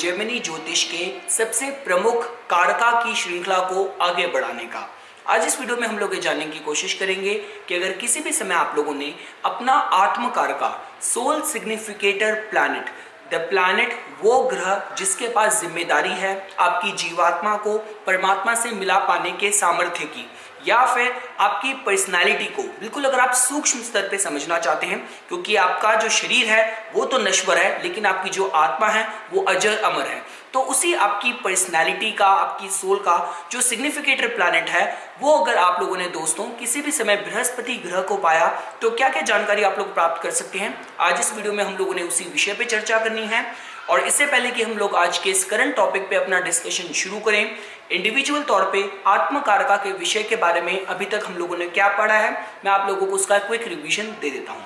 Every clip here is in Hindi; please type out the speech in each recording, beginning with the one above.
जेमिनी ज्योतिष के सबसे प्रमुख कारका की श्रृंखला को आगे बढ़ाने का। आज इस वीडियो में हम लोग ये जानने की कोशिश करेंगे कि अगर किसी भी समय आप लोगों ने अपना आत्म कारका, soul significator planet, the planet, वो ग्रह जिसके पास जिम्मेदारी है आपकी जीवात्मा को परमात्मा से मिला पाने के सामर्थ्य की, या फिर आपकी पर्सनालिटी को बिल्कुल अगर आप सूक्ष्म स्तर पे समझना चाहते हैं, क्योंकि आपका जो शरीर है वो तो नश्वर है लेकिन आपकी जो आत्मा है वो अजर अमर है। तो उसी आपकी पर्सनालिटी का, आपकी सोल का जो सिग्निफिकेटर प्लैनेट है, वो अगर आप लोगों ने दोस्तों किसी भी समय बृहस्पति ग्रह को पाया तो क्या क्या जानकारी आप लोग प्राप्त कर सकते हैं। आज इस वीडियो में हम लोगों ने उसी विषय पे चर्चा करनी है। और इससे पहले कि हम लोग आज के इस करंट टॉपिक पे अपना डिस्कशन शुरू करें, इंडिविजुअल तौर पे आत्मकारका के विषय के बारे में अभी तक हम लोगों ने क्या पढ़ा है, मैं आप लोगों को उसका क्विक रिवीजन दे देता हूँ।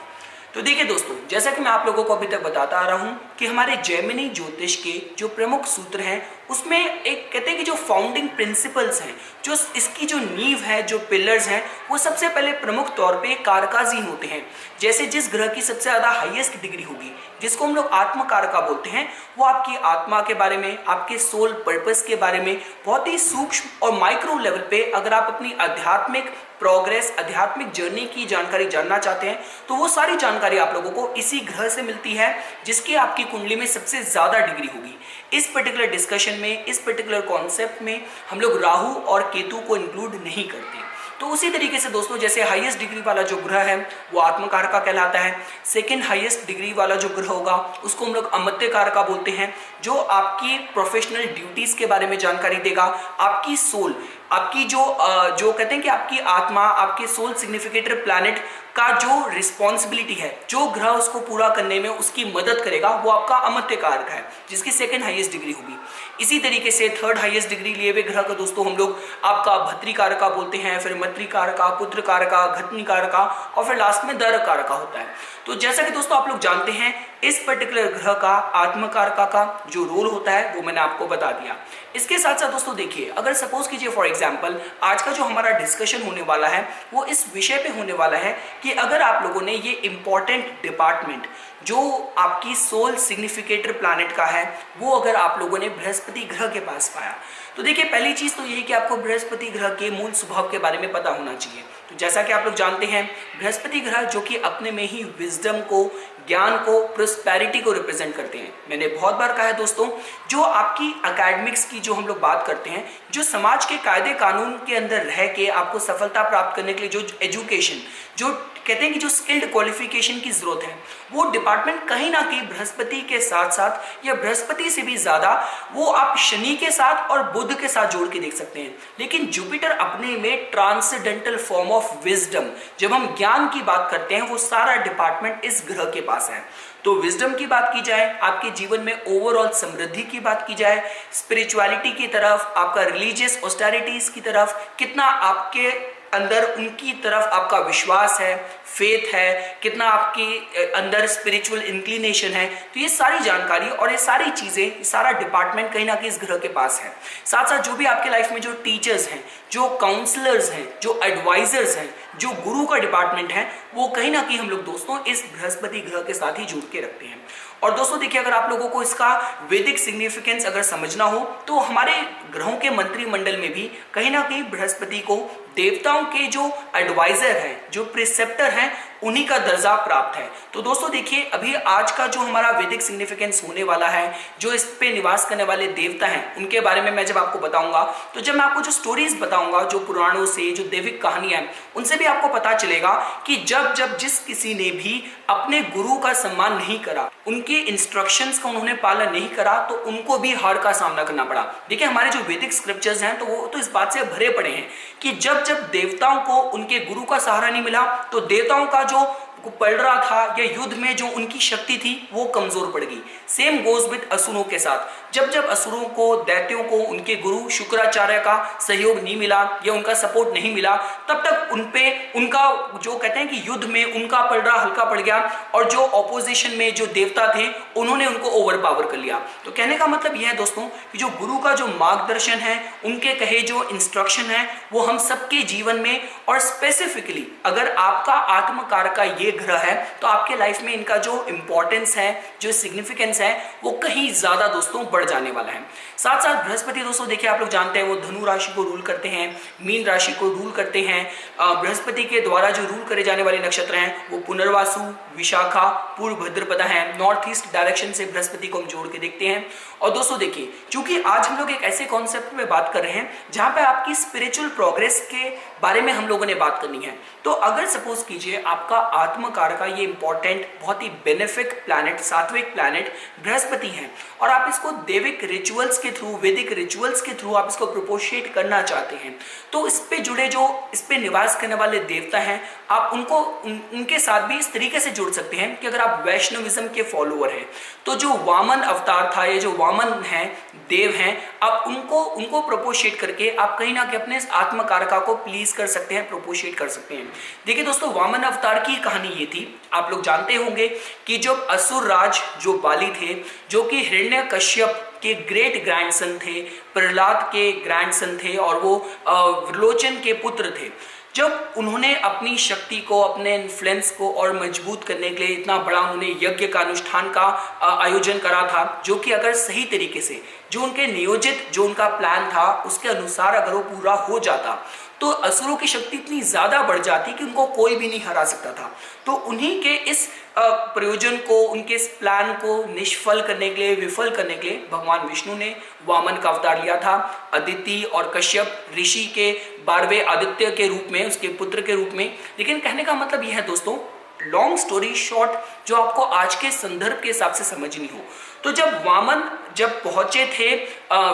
तो देखिए दोस्तों, जैसा कि मैं आप लोगों को अभी तक बताता आ रहा हूं कि हमारे जेमिनी ज्योतिष के जो प्रमुख सूत्र हैं उसमें एक कहते हैं कि जो फाउंडिंग प्रिंसिपल्स हैं, जो इसकी जो नींव है, जो पिलर्स हैं, वो सबसे पहले प्रमुख तौर पे कारकाजी होते हैं। जैसे जिस ग्रह की सबसे ज़्यादा हाईएस्ट डिग्री होगी, जिसको हम लोग आत्मकारका बोलते हैं, वो आपकी आत्मा के बारे में, आपके सोल पर्पस के बारे में बहुत ही सूक्ष्म और माइक्रो लेवल पे अगर आप अपनी आध्यात्मिक प्रोग्रेस, आध्यात्मिक जर्नी की जानकारी जानना चाहते हैं तो वो सारी जानकारी आप लोगों को इसी ग्रह से मिलती है जिसकी आपकी कुंडली में सबसे ज्यादा डिग्री होगी। इस पर्टिकुलर डिस्कशन में, इस पर्टिकुलर कॉन्सेप्ट में हम लोग राहु और केतु को इंक्लूड नहीं करते। तो उसी तरीके से दोस्तों, जैसे हाईएस्ट डिग्री वाला जो ग्रह है वो आत्मकारका कहलाता है। सेकंड हाईएस्ट डिग्री वाला जो ग्रह होगा उसको हम लोग अमर्त्यकारका बोलते हैं, जो आपकी प्रोफेशनल ड्यूटीज के बारे में जानकारी देगा। आपकी सोल, आपकी जो कहते हैं कि आपकी आत्मा, आपके सोल सिग्निफिकेटर प्लैनेट का जो रिस्पॉन्सिबिलिटी है, जो ग्रह उसको पूरा करने में उसकी मदद करेगा, वो आपका अमर्त्यकारक है जिसकी सेकंड हाईएस्ट डिग्री होगी। इसी तरीके से थर्ड हाईएस्ट डिग्री लिए हुए ग्रह को दोस्तों हम लोग आपका भद्रिकारका बोलते हैं, फिर मत्रिकारका, पुत्रकारका, घटनिकारका और फिर लास्ट में दरकारका होता है। तो जैसा कि दोस्तों आप लोग जानते हैं, इस पर्टिकुलर ग्रह का आत्मकारका का जो रोल होता है वो मैंने आपको बता दिया। इसके साथ साथ दोस्तों देखिए, अगर सपोज कीजिए फॉर एग्जांपल आज का जो हमारा डिस्कशन होने वाला है वो इस विषय पे होने वाला है कि अगर आप लोगों ने ये इंपॉर्टेंट डिपार्टमेंट जो आपकी सोल सिग्निफिकेटर प्लैनेट का है वो अगर आप लोगों ने बृहस्पति ग्रह के पास पाया, तो देखिए पहली चीज तो यही कि आपको बृहस्पति ग्रह के मूल स्वभाव के बारे में पता होना चाहिए। तो जैसा कि आप लोग जानते हैं, बृहस्पति ग्रह जो कि अपने में ही विजडम को, ज्ञान को, प्रोस्पेरिटी को रिप्रेजेंट करते हैं। मैंने बहुत बार कहा है दोस्तों, जो आपकी एकेडमिक्स की जो हम लोग बात करते हैं, जो समाज के कायदे कानून के अंदर रह के आपको सफलता प्राप्त करने के लिए जो एजुकेशन, जो कहते हैं कि जो स्किल्ड क्वालिफिकेशन की जरूरत है, वो डिपार्टमेंट कहीं ना कहीं बृहस्पति के साथ साथ या बृहस्पति से भी ज्यादा वो आप शनि के साथ और बुध के साथ जोड़ के देख सकते हैं। लेकिन जुपिटर अपने में ट्रांसेंडेंटल फॉर्म ऑफ विजडम, जब हम ज्ञान की बात करते हैं, वो सारा डिपार्टमेंट इस ग्रह के पास है। तो विजडम की बात की जाए, आपके जीवन में ओवरऑल समृद्धि की बात की जाए, स्पिरिचुअलिटी की तरफ, आपका रिलीजियस ऑस्टेरिटीज की तरफ, कितना आपके अंदर उनकी तरफ आपका विश्वास है, फेथ है, कितना आपके अंदर स्पिरिचुअल इंक्लिनेशन है, तो ये सारी जानकारी और ये सारी चीजें, सारा डिपार्टमेंट कहीं ना कहीं इस ग्रह के पास है। साथ साथ जो भी आपके लाइफ में जो टीचर्स हैं, जो काउंसलर्स हैं, जो एडवाइजर्स हैं, जो गुरु का डिपार्टमेंट है, वो कहीं ना कहीं हम लोग दोस्तों इस बृहस्पति ग्रह के साथ ही जुड़ के रखते हैं। और दोस्तों देखिए, अगर आप लोगों को इसका वैदिक सिग्निफिकेंस अगर समझना हो तो हमारे ग्रहों के मंत्रिमंडल में भी कहीं ना कहीं बृहस्पति को देवताओं के जो एडवाइजर हैं, जो प्रिसेप्टर हैं, उन्हीं का दर्जा प्राप्त है। तो दोस्तों देखिए, अभी आज का जो हमारा वैदिक सिग्निफिकेंस होने वाला है, जो इस पे निवास करने वाले देवता हैं उनके बारे में मैं जब आपको बताऊंगा, तो जब मैं आपको जो स्टोरीज बताऊंगा, जो पुराणों से, जो दैविक कहानियां हैं, उनसे भी आपको पता चलेगा कि जब जब जिस किसी ने भी अपने गुरु का सम्मान नहीं करा, उनके इंस्ट्रक्शंस का उन्होंने पालन नहीं करा, तो उनको भी हार का सामना करना पड़ा। देखिए हमारे जो वैदिक स्क्रिप्चर्स हैं तो वो तो इस बात से भरे पड़े हैं कि जब जब देवताओं को उनके गुरु का सहारा नहीं मिला तो देवताओं का जो पड़ रहा था या युद्ध में जो उनकी शक्ति थी वो कमजोर पड़ गई। सेम गोज विद असुरों के साथ, जब जब असुरों को, दैत्यों को उनके गुरु शुक्राचार्य का सहयोग नहीं मिला या उनका सपोर्ट नहीं मिला, तब तक उनपे उनका जो कहते हैं कि युद्ध में उनका पलड़ा हल्का पड़ गया और जो ऑपोजिशन में जो देवता थे उन्होंने उनको ओवर पावर कर लिया। तो कहने का मतलब यह है दोस्तों कि जो गुरु का जो मार्गदर्शन है, उनके कहे जो इंस्ट्रक्शन है, वो हम सबके जीवन में, और स्पेसिफिकली अगर आपका आत्मकारक का ये ग्रह है तो आपके लाइफ में इनका जो इंपॉर्टेंस है, जो सिग्निफिकेंस है, वो कहीं ज्यादा दोस्तों बढ़ जाने वाला है। साथ साथ बृहस्पति दोस्तों देखिए, आप लोग जानते हैं वो धनु राशि को रूल करते हैं, मीन राशि को रूल करते हैं। बृहस्पति के द्वारा जो रूल करे जाने वाले नक्षत्र हैं वो पुनर्वासु, विशाखा, पूर्व भद्रपदा है। नॉर्थ ईस्ट डायरेक्शन से बृहस्पति को हम जोड़ के देखते हैं। और दोस्तों देखिए, चूंकि आज हम लोग एक ऐसे कॉन्सेप्ट पे बात कर रहे हैं जहां पे आपकी स्पिरिचुअल प्रोग्रेस के बारे में हम लोगों ने बात करनी है, तो अगर सपोज कीजिए आपका आत्मकारक का ये इंपॉर्टेंट बहुत ही बेनिफिक प्लैनेट, सात्विक प्लैनेट बृहस्पति है, और आप इसको दैविक रिचुअल्स के थ्रू, वैदिक रिचुअल्स के थ्रू आप इसको प्रोपोशिएट करना चाहते हैं, तो इस पे जुड़े जो इस पे निवास करने वाले देवता हैं, आप उनको उनके साथ भी इस तरीके से जोड़ सकते हैं कि अगर आप वैष्णविज्म के फॉलोअर हैं तो जो वामन अवतार था, ये जो वामन है, देव हैं, आप उनको प्रोपोशिएट करके आप कहीं ना कहीं अपने आत्मकारका को प्लीज कर सकते हैं, प्रोपोशिएट कर सकते हैं। देखिए दोस्तों, वामन अवतार की कहानी ये थी, आप लोग जानते होंगे कि जो असुर राज जो बाली थे, जो कि हिरण्यकश्यप के ग्रेट ग्रैंडसन थे, प्रहलाद के ग्रैंडसन थे, और वो विलोचन के पुत्र थे। जब उन्होंने अपनी शक्ति को, अपने इन्फ्लुएंस को और मजबूत करने के लिए इतना बड़ा उन्होंने यज्ञ का अनुष्ठान का आयोजन करा था, जो कि अगर सही तरीके से जो उनके नियोजित जो उनका प्लान था उसके अनुसार अगर वो पूरा हो जाता तो असुरों की शक्ति इतनी ज्यादा बढ़ जाती कि उनको कोई भी नहीं हरा सकता था। तो उन्हीं के इस प्रयोजन को, उनके इस प्लान को निष्फल करने के लिए, विफल करने के लिए भगवान विष्णु ने वामन का अवतार लिया था। अदिति और कश्यप ऋषि के 12वें आदित्य के रूप में, उसके पुत्र के रूप में। लेकिन कहने का मतलब यह है दोस्तों, लॉन्ग स्टोरी शॉर्ट, जो आपको आज के संदर्भ के हिसाब से समझनी हो, तो जब वामन पहुंचे थे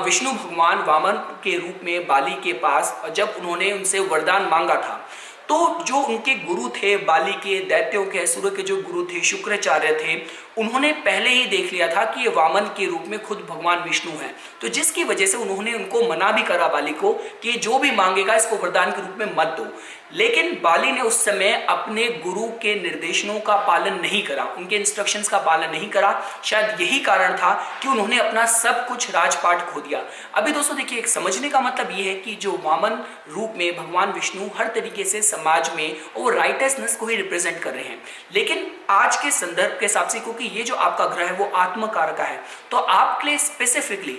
विष्णु भगवान वामन के रूप में बाली के पास, और जब उन्होंने उनसे वरदान मांगा था, तो जो उनके गुरु थे, बाली के, दैत्यों के, असुरों के जो गुरु थे, शुक्राचार्य थे, उन्होंने पहले ही देख लिया था कि ये वामन के रूप में खुद भगवान विष्णु हैं। तो जिसकी वजह से उन्होंने उनको मना भी करा बाली को कि जो भी मांगेगा इसको वरदान के रूप में मत दो। लेकिन बाली ने उस समय अपने गुरु के निर्देशों का पालन नहीं करा, उनके इंस्ट्रक्शंस का पालन नहीं करा। शायद यही कारण था कि उन्होंने अपना सब कुछ राजपाट खो दिया। अभी दोस्तों देखिए, एक समझने का मतलब ये है कि जो वामन रूप में भगवान विष्णु हर तरीके से समाज में वो राइटसनेस को ही रिप्रेजेंट कर रहे हैं। लेकिन आज के संदर्भ के हिसाब से, क्योंकि ये जो आपका ग्रह है वो आत्मकारक है, तो आपके लिए स्पेसिफिकली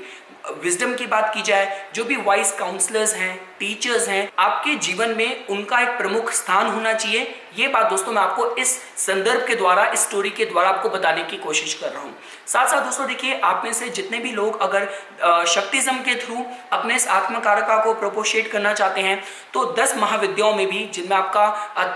विजडम की बात की जाए, जो भी वाइज काउंसलर्स हैं, टीचर्स हैं, आपके जीवन में उनका एक प्रमुख स्थान होना चाहिए। ये बात दोस्तों मैं आपको इस संदर्भ के द्वारा, इस स्टोरी के द्वारा आपको बताने की कोशिश कर रहा हूं। साथ साथ दोस्तों देखिए, आप में से जितने भी लोग अगर शक्तिज्म के थ्रू अपने इस आत्मकारका को प्रोपोशिएट करना चाहते हैं, तो 10 महाविद्याओं में भी, जिनमें आपका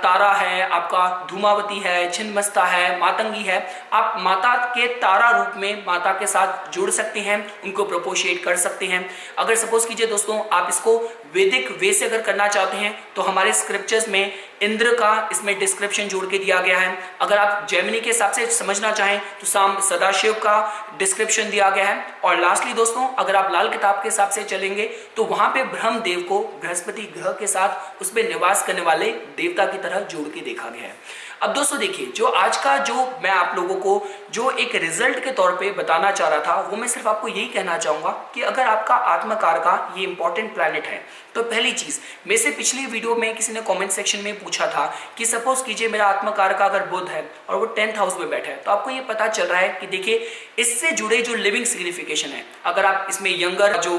तारा है, आपका धूमावती है, छिन्नमस्ता है, मातंगी है, आप माता के तारा रूप में माता के साथ जुड़ सकते हैं, उनको प्रोपोशिएट कर सकते हैं। अगर सपोज कीजिए दोस्तों, आप इसको वैदिक वे से अगर करना चाहते हैं, तो हमारे स्क्रिप्चर्स में इंद्र का इसमें डिस्क्रिप्शन जोड़ के दिया गया है। अगर आप जेमिनी के हिसाब से समझना चाहें तो सदाशिव का डिस्क्रिप्शन दिया गया है। और लास्टली दोस्तों, अगर आप लाल किताब के हिसाब से चलेंगे तो वहां पे ब्रह्मदेव को बृहस्पति ग्रह के साथ उस पर निवास करने वाले देवता की तरह जोड़ के देखा गया है। अब दोस्तों देखिए, जो आज का जो मैं आप लोगों को जो एक रिजल्ट के तौर पे बताना चाह रहा था, वो मैं सिर्फ आपको यही कहना चाहूंगा कि अगर आपका आत्मकारका ये इंपॉर्टेंट प्लैनेट है, तो पहली चीज, मेरे से पिछली वीडियो में किसी ने कमेंट सेक्शन में पूछा था कि सपोज कीजिए मेरा आत्मकारका अगर बुध है और वो 10th हाउस में बैठा है, तो आपको ये पता चल रहा है कि देखिए इससे जुड़े जो लिविंग सिग्निफिकेशन है, अगर आप इसमें यंगर जो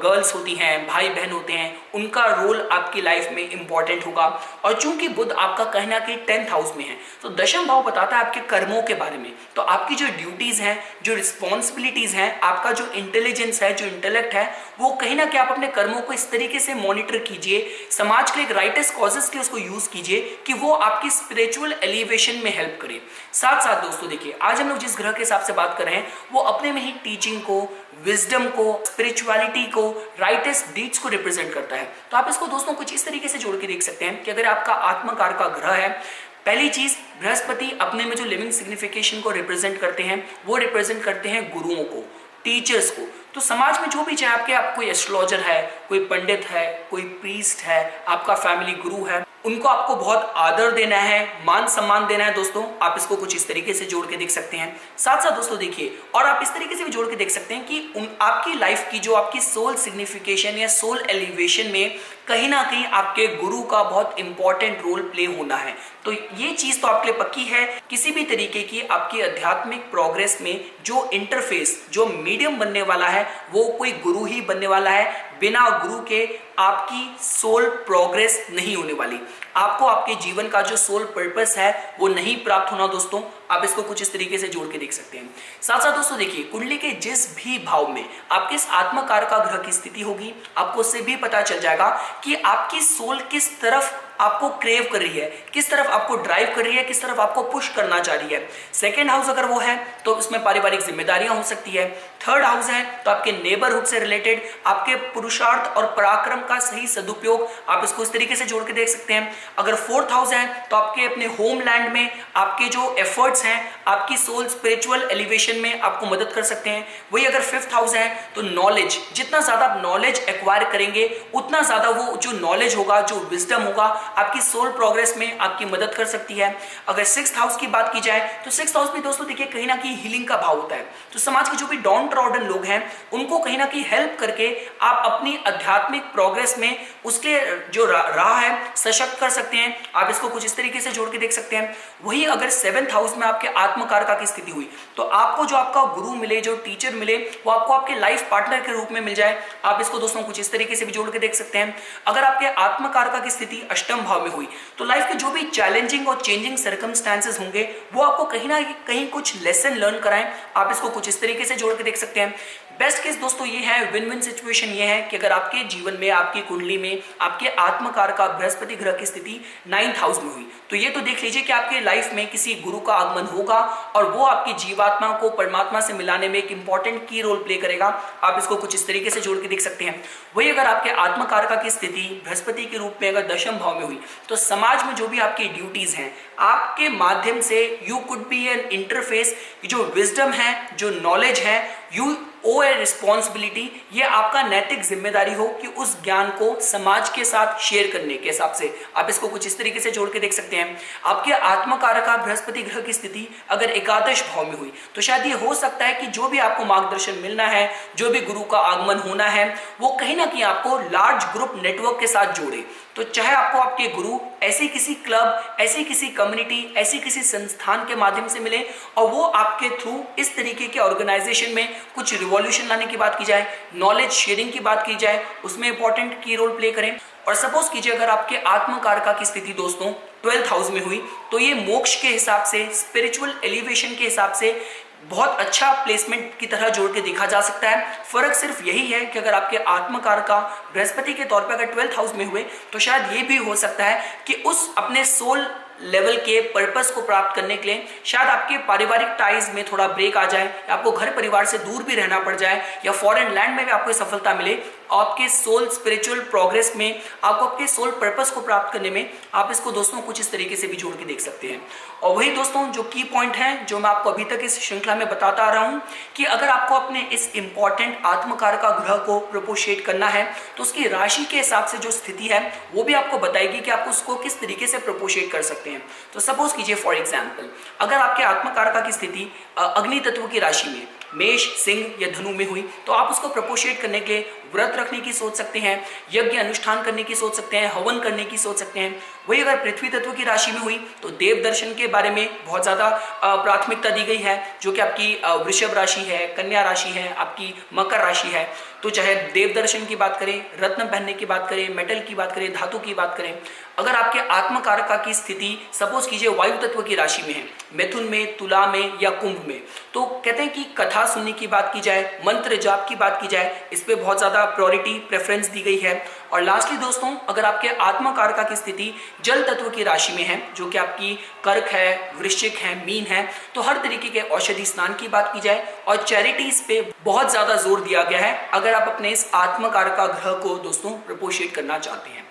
गर्ल्स होती हैं, भाई बहन होते हैं, उनका रोल आपकी लाइफ में इंपॉर्टेंट होगा। और चूंकि बुध आपका कहीं ना कहीं 10th हाउस में है, तो दशम भाव बताता है आपके कर्मों के बारे में। तो आपकी जो ड्यूटीज हैं, जो रिस्पॉन्सिबिलिटीज हैं, आपका जो इंटेलिजेंस है, जो इंटेलेक्ट है, वो कहीं ना कहीं आप अपने कर्मों को इस तरीके से मॉनिटर कीजिए, समाज के एक राइटेस्ट कॉजेस के उसको यूज कीजिए कि वो आपकी स्पिरिचुअल एलिवेशन में हेल्प करे। साथ साथ दोस्तों देखिए, आज हम लोग जिस ग्रह के हिसाब से बात कर रहे हैं, वो अपने में ही टीचिंग को, विजडम को, स्पिरिचुअलिटी को, राइटेस्ट डीड्स को रिप्रेजेंट करता है। तो आप इसको दोस्तों कुछ इस तरीके से जोड़ के देख सकते हैं कि अगर आपका आत्मकारका ग्रह है, पहली चीज, बृहस्पति अपने में जो लिविंग सिग्निफिकेशन को रिप्रेजेंट करते हैं, वो रिप्रेजेंट करते हैं गुरुओं को, टीचर्स को। तो समाज में जो भी चाहे आपके, आप कोई एस्ट्रोलॉजर है, कोई पंडित है, कोई प्रीस्ट है, आपका फैमिली गुरु है, उनको आपको बहुत आदर देना है, मान सम्मान देना है दोस्तों। आप इसको कुछ इस तरीके से जोड़ के देख सकते हैं। साथ साथ दोस्तों देखिए, और आप इस तरीके से भी जोड़ के देख सकते हैं कि आपकी लाइफ की जो आपकी सोल सिग्निफिकेशन या सोल एलिवेशन में कहीं ना कहीं आपके गुरु का बहुत इंपॉर्टेंट रोल प्ले होना है। तो ये चीज तो आपके लिए पक्की है, किसी भी तरीके की आपकी आध्यात्मिक प्रोग्रेस में जो इंटरफेस, जो मीडियम बनने वाला है वो कोई गुरु ही बनने वाला है। बिना गुरु के आपकी सोल प्रोग्रेस नहीं होने वाली। आपको आपके जीवन का जो सोल पर्पस है वो नहीं प्राप्त होना दोस्तों। आप इसको कुछ इस तरीके से जोड़ के देख सकते हैं। साथ साथ दोस्तों देखिए, कुंडली के जिस भी भाव में आपके इस आत्मकार का ग्रह की स्थिति होगी, आपको उससे भी पता चल जाएगा कि आपकी सोल किस तरफ आपको क्रेव कर रही है, किस तरफ आपको ड्राइव कर रही है, किस तरफ आपको पुश करना चाह रही है। सेकेंड हाउस अगर वो है तो उसमें पारिवारिक जिम्मेदारियां हो सकती है। थर्ड हाउस है तो आपके नेबरहुड से रिलेटेड आपके पुरुषार्थ और पराक्रम का सही सदुपयोग, आप इसको इस तरीके से जोड़ के देख सकते हैं। अगर फोर्थ हाउस है तो आपके अपने होमलैंड में आपके जो एफर्ट्स हैं, आपकी सोल स्पिरिचुअल एलिवेशन में आपको मदद कर सकते हैं। वही अगर फिफ्थ हाउस है तो नॉलेज, जितना ज्यादा आप नॉलेज एक्वायर करेंगे उतना ज्यादा वो जो नॉलेज होगा, जो विजडम होगा, आपकी सोल प्रोग्रेस में आपकी मदद कर सकती है। अगर सिक्स्थ हाउस की बात की जाए तो सिक्स्थ हाउस भी दोस्तों देखिए कहीं ना कहीं हीलिंग का भाव होता है। तो समाज के जो भी डाउन ट्रॉडन लोग हैं उनको कहीं ना कहीं हेल्प करके आप अपनी आध्यात्मिक प्रोग्रेस में उसके जो राह है सशक्त कर सकते हैं। आप इसको कुछ इस तरीके से जोड़ के देख सकते हैं। वही अगर सेवेंथ हाउस में आपके आत्मकारका की स्थिति हुई तो आपको जो आपका गुरु मिले, जो टीचर मिले, वो आपको आपके लाइफ पार्टनर के रूप में मिल जाए। आप इसको दोस्तों कुछ इस तरीके से भी जोड़ के देख सकते हैं। अगर आपके आत्मकारका की स्थिति अष्टम भाव में हुई तो लाइफ के जो भी चैलेंजिंग और चेंजिंग सर्कमस्टेंसेस होंगे वो आपको कहीं ना कहीं कुछ लेसन लर्न कराएं। आप इसको कुछ इस तरीके से जोड़ के देख सकते हैं। बेस्ट केस दोस्तों ये है, विन विन सिचुएशन ये है कि अगर आपके जीवन में, आपकी कुंडली में आपके आत्मकार का बृहस्पति ग्रह की स्थिति 9th हाउस में हुई तो ये तो देख लीजिए कि आपके लाइफ में किसी गुरु का आगमन होगा और वो आपकी जीवात्मा को परमात्मा से मिलाने में एक इंपॉर्टेंट की रोल प्ले करेगा। आप इसको कुछ इस तरीके से जोड़ के देख सकते हैं। वही अगर आपके आत्मकारका की स्थिति बृहस्पति के रूप में अगर दशम भाव में हुई तो समाज में जो भी आपकी ड्यूटीज हैं, आपके माध्यम से you could be N interface, जो विजडम है, जो नॉलेज है, यू ओ ए रिस्पॉन्सिबिलिटी, ये आपका नैतिक जिम्मेदारी हो कि उस ज्ञान को समाज के साथ शेयर करने के हिसाब से आप इसको कुछ इस तरीके से जोड़ के देख सकते हैं। आपके आत्मकारका बृहस्पति ग्रह की स्थिति अगर एकादश भाव में हुई तो शायद ये हो सकता है कि जो भी आपको मार्गदर्शन मिलना है, जो भी गुरु का आगमन होना है, वो कहीं ना कहीं आपको लार्ज ग्रुप नेटवर्क के साथ जोड़े। तो चाहे आपको आपके गुरु ऐसे किसी क्लब, ऐसी किसी कम्युनिटी, ऐसी किसी संस्थान के माध्यम से मिले और वो आपके थ्रू इस तरीके के ऑर्गेनाइजेशन में कुछ रिवॉल्यूशन लाने की बात की जाए, नॉलेज शेयरिंग की बात की जाए, उसमें इंपॉर्टेंट की रोल प्ले करें। और सपोज कीजिए अगर आपके आत्मकारका की स्थिति दोस्तों 12th हाउस में हुई तो ये मोक्ष के हिसाब से, स्पिरिचुअल एलिवेशन के हिसाब से बहुत अच्छा प्लेसमेंट की तरह जोड़ के देखा जा सकता है। फर्क सिर्फ यही है कि अगर आपके आत्मकारका बृहस्पति के तौर पर अगर 12th हाउस में हुए तो शायद ये भी हो सकता है कि उस अपने सोल लेवल के पर्पस को प्राप्त करने के लिए शायद आपके पारिवारिक टाइज में थोड़ा ब्रेक आ जाए, या आपको घर परिवार से दूर भी रहना पड़ जाए, या फॉरेन लैंड में भी आपको सफलता मिले। आपके सोल स्पिरिचुअल प्रोग्रेस में, आपको आपके सोल पर्पस को प्राप्त करने में आप इसको दोस्तों कुछ इस तरीके से भी जोड़ के देख सकते हैं। और वही दोस्तों जो की पॉइंट है जो मैं आपको अभी तक इस श्रृंखला में बताता आ रहा हूं कि अगर आपको अपने इस इंपॉर्टेंट आत्मकारका ग्रह को प्रोपोशिएट करना है तो उसकी राशि के हिसाब से जो स्थिति है वो भी आपको बताएगी कि आप उसको किस तरीके से प्रोपोशिएट कर सकते हैं। तो सपोज कीजिए फॉर एग्जांपल अगर आपके आत्मकारका की स्थिति अग्नि तत्व की राशि में मेष, सिंह या धनु में हुई तो आप उसको प्रपोशिएट करने के व्रत रखने की सोच सकते हैं, यज्ञ अनुष्ठान करने की सोच सकते हैं, हवन करने की सोच सकते हैं। वही अगर पृथ्वी तत्व की राशि में हुई तो देव दर्शन के बारे में बहुत ज़्यादा प्राथमिकता दी गई है, जो कि आपकी वृषभ राशि है, कन्या राशि है, आपकी मकर राशि है। तो चाहे देव दर्शन की बात करें, रत्न पहनने की बात करें, मेटल की बात करें, धातु की बात करें। अगर आपके आत्मकारका की स्थिति सपोज कीजिए वायु तत्व की राशि में है, मिथुन में, तुला में या कुंभ में, तो कहते हैं कि कथा सुनने की बात की जाए, मंत्र जाप की बात की जाए, इस पे बहुत ज़्यादा प्रायोरिटी प्रेफरेंस दी गई है। और लास्टली दोस्तों अगर आपके आत्मकारका की स्थिति जल तत्व की राशि में है, जो कि आपकी कर्क है, वृश्चिक है, मीन है, तो हर तरीके के औषधि स्नान की बात की जाए और चैरिटीज पे बहुत ज्यादा जोर दिया गया है अगर आप अपने इस आत्मकारका ग्रह को दोस्तों प्रपोशिएट करना चाहते हैं।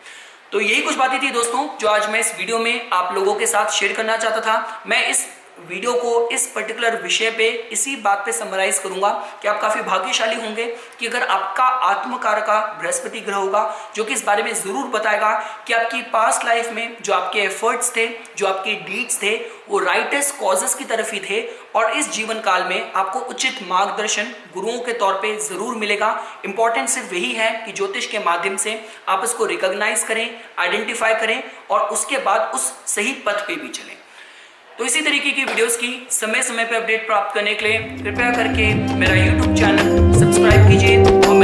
तो यही कुछ बातें थी दोस्तों जो आज मैं इस वीडियो में आप लोगों के साथ शेयर करना चाहता था। मैं इस वीडियो को इस पर्टिकुलर विषय पे इसी बात पे समराइज करूंगा कि आप काफी भाग्यशाली होंगे कि अगर आपका आत्मकारका बृहस्पति ग्रह होगा, जो कि इस बारे में जरूर बताएगा कि आपकी पास्ट लाइफ में जो आपके एफर्ट्स थे, जो आपके डीड्स थे, वो राइटेस्ट कॉजेस की तरफ ही थे और इस जीवन काल में आपको उचित मार्गदर्शन गुरुओं के तौर पे जरूर मिलेगा। इंपॉर्टेंट सिर्फ यही है कि ज्योतिष के माध्यम से आप इसको रिकॉग्नाइज करें, आइडेंटिफाई करें और उसके बाद उस सही पथ पे भी चलें। तो इसी तरीके की वीडियोस की समय समय पे अपडेट प्राप्त करने के लिए कृपया करके मेरा YouTube चैनल सब्सक्राइब कीजिए और